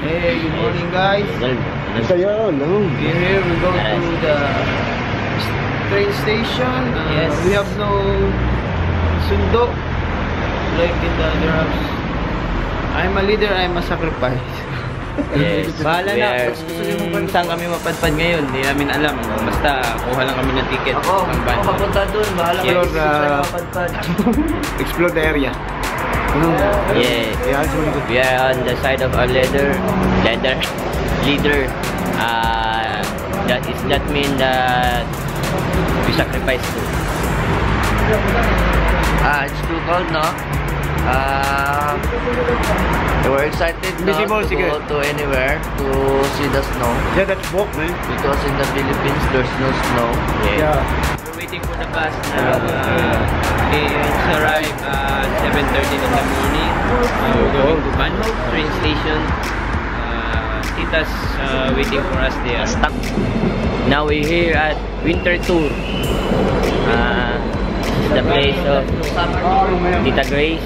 Hey, good morning guys. Kaya lang. We're here, we go to the train station. Yes. We have no sundo like in the other house. I'm a leader, I'm a sacrifice. Yes. Bahala na. Kung saan kami mapadpad ngayon, hindi namin alam. Basta kuha lang kami ng ticket. Ako papunta dun, bahala kayo kung saan mapadpad. Explore the area. Yes. We are on the side of our leader. That means that we sacrifice too. It's too cold, no? We're excited now to go to anywhere to see the snow. Yeah, that's walk, man. Because in the Philippines, there's no snow. Yeah. We're waiting for the bus now. It's arrived at 7:30 in the morning. We're going to Banho train station. Tita's waiting for us there. Now we're here at Winter Tour. This is the place of Tita Grace.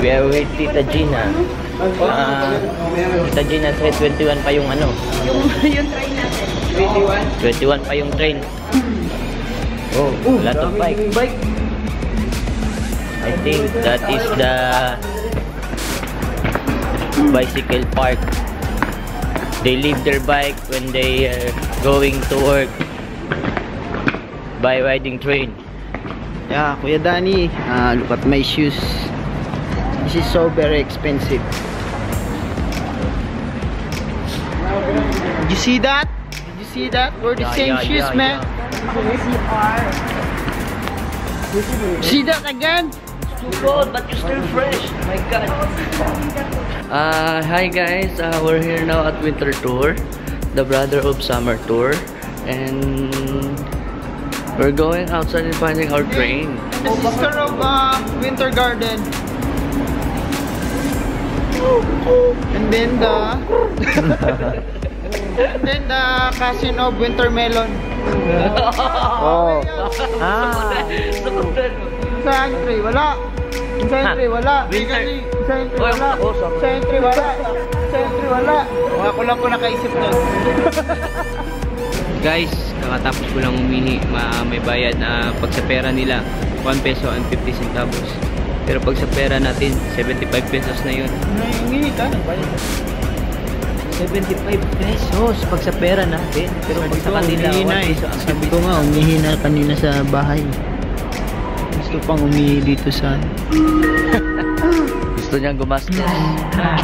We are with Tita Gina. Tita Gina said 21 pa yung ano. Yung train natin. 21 pa yung train. Oh, a lot of bike. I think that is the bicycle park. They leave their bike when they are going to work by riding train. Yeah, Kuya Danny, look at my shoes. This is so very expensive. Did you see that? Did you see that? We're the same shoes, man. See that again? It's too cold, but you're still fresh. My God. Hi guys, we're here now at Winter Tour, the brother of Summer Tour, and we're going outside and finding our train. The sister of Winter Garden. And then the cousin of Winter Melon. Oh. Sa entry, wala. Sa entry, wala. Sa entry, wala. Sa entry, wala. Sa entry, wala. Ako lang po nakaisip nun. Guys, kakatapos ko lang umihi, may bayad na pag sa pera nila 1 peso and 50 centavos. Pero pag sa pera natin 75 pesos na yun. Umihi ka? 75 pesos pag sa pera natin. Pero pag sa kanila 1 peso ang sabi ko nga, umihi na kanina sa bahay. Gusto pang umihi dito sa gusto niyang gumastos.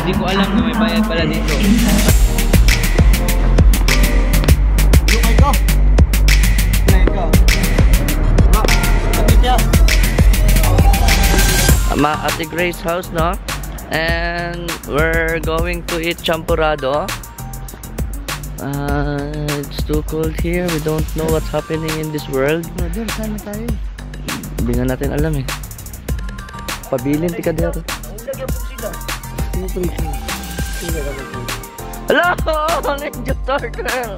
Hindi ko alam na may bayad pala dito. Ate Grace house, no? And we're going to eat champurrado. It's too cold here. We don't know what's happening in this world. Brother, saan na tayo? Hindi nga natin alam eh. Pabilin ti ka dito. Hello! Ninja Turtle!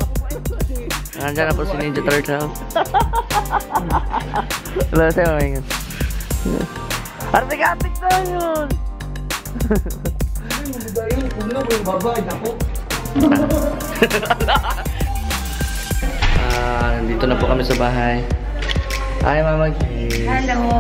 Nandiyan na po si Ninja Turtle. Hello sa'yo ngayon. Artig-artig na yun! Nandito na po kami sa bahay. Hi, Mama Grace. Hello.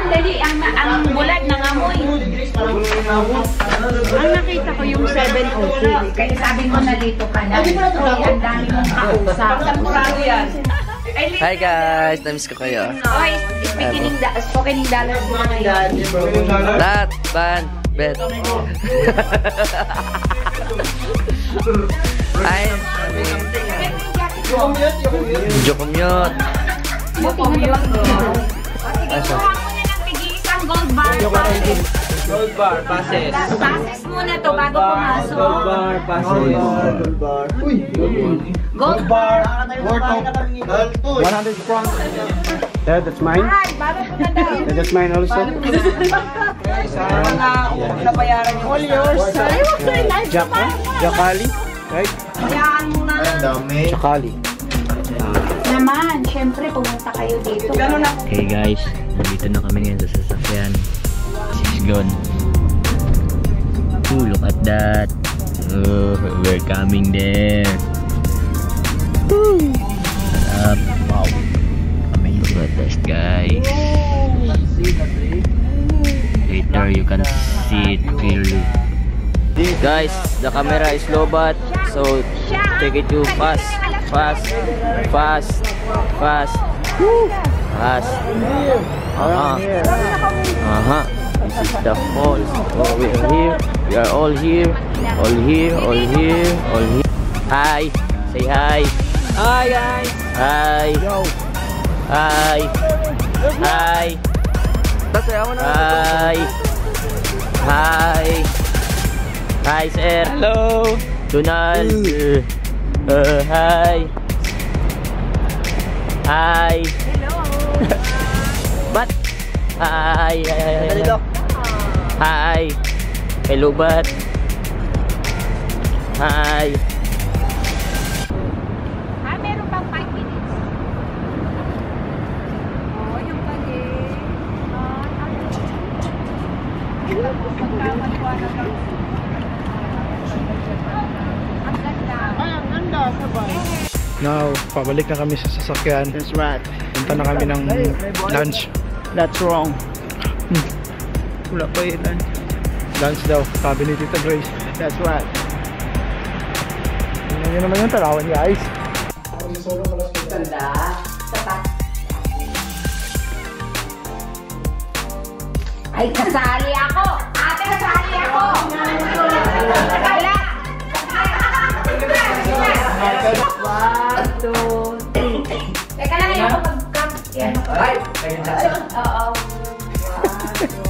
Dali, ang bulag ng amoy. Ang nakita ko yung 702. Kaya sabi mo na dito ka na. Ang dami mong kausap. yan. Hi guys! Namiss ko kayo. Okay, spoken in dollars mo ngayon. That, band, bet. Ay, Jokomyot. Asa? Gold bar. Gold bar, passes. Passes muna to bago pumasok. Gold bar, passes. Gold bar. Uy! Gold bar. Worth of 100 francs. Yeah, that's mine. Ay, bago po na daw. That's mine also. All yours. Ay, wag sa'yo. Nice to buy. Jakali. Right? Hayaan mo na. Jakali. Naman, syempre pumunta kayo dito. Okay guys, nandito na kami ngayon sa sasakyan. This is gone. Ooh, look at that. Oh, we're coming there. Woo! Wow. Amazing. Look at this, guys. Later you can see it clearly. Guys, the camera is low bat, so take it to fast. Fast. Fast. This is the falls. Oh, we are here. We are all here. All here. Hi. Say hi. Hi, guys. Hi. Yo. Hi. Hi. Hi. Hi, sir. Hello. Donald. Hi. Hi. Hello. Bat. Hi. Hi. Hello, Bat. Hi. Meron pang 5 minutes. Oh, yung pali. Ang ganda, sabay. Now, pabalik na kami sa sasakyan. That's right. Punta na kami ng lunch. That's wrong. Wala pa yun. Lunch daw, sabi ni Tita Grace. That's right. Yun naman yung tarawan, guys. Ay, kasali ako! Ate, kasali ako! Wala! 1, 2, 3. Teka lang, ayoko mag-cut. Ay! Oo. 1, 2, 3.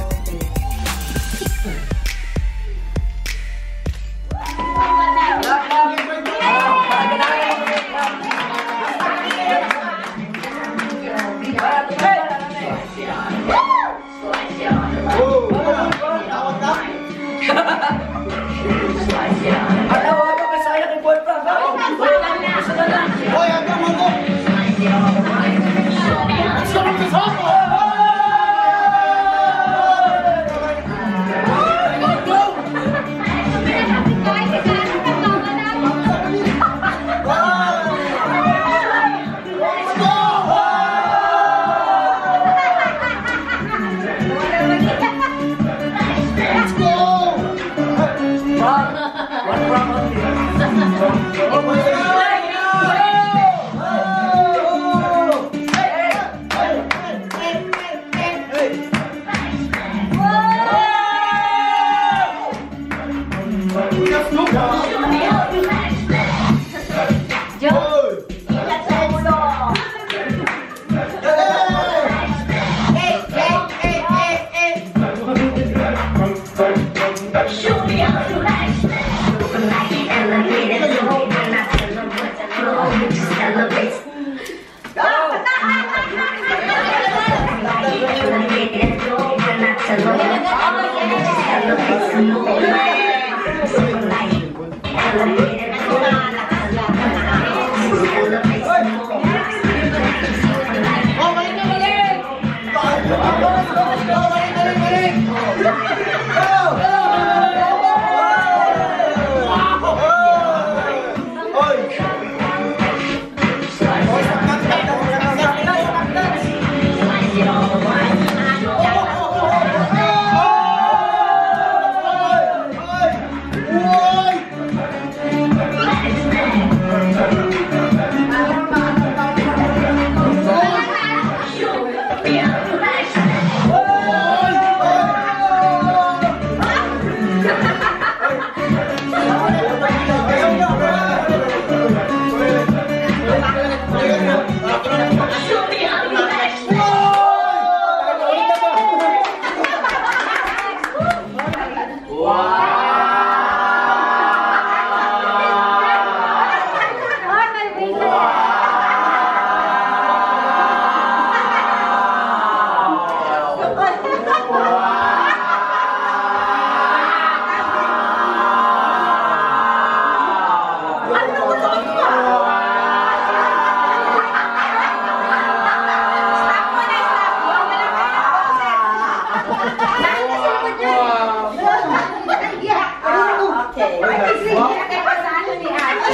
Okay. Sige, kasano ni Ate,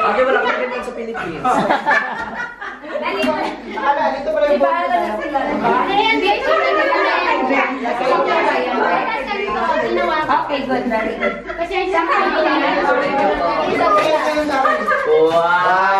Okay, wala kang ganyan sa Philippines. Dali mo. Dito pala yung book na sila. Ayan, dito na nila. Okay, good. Very good. Kasi sa kanila. Wow!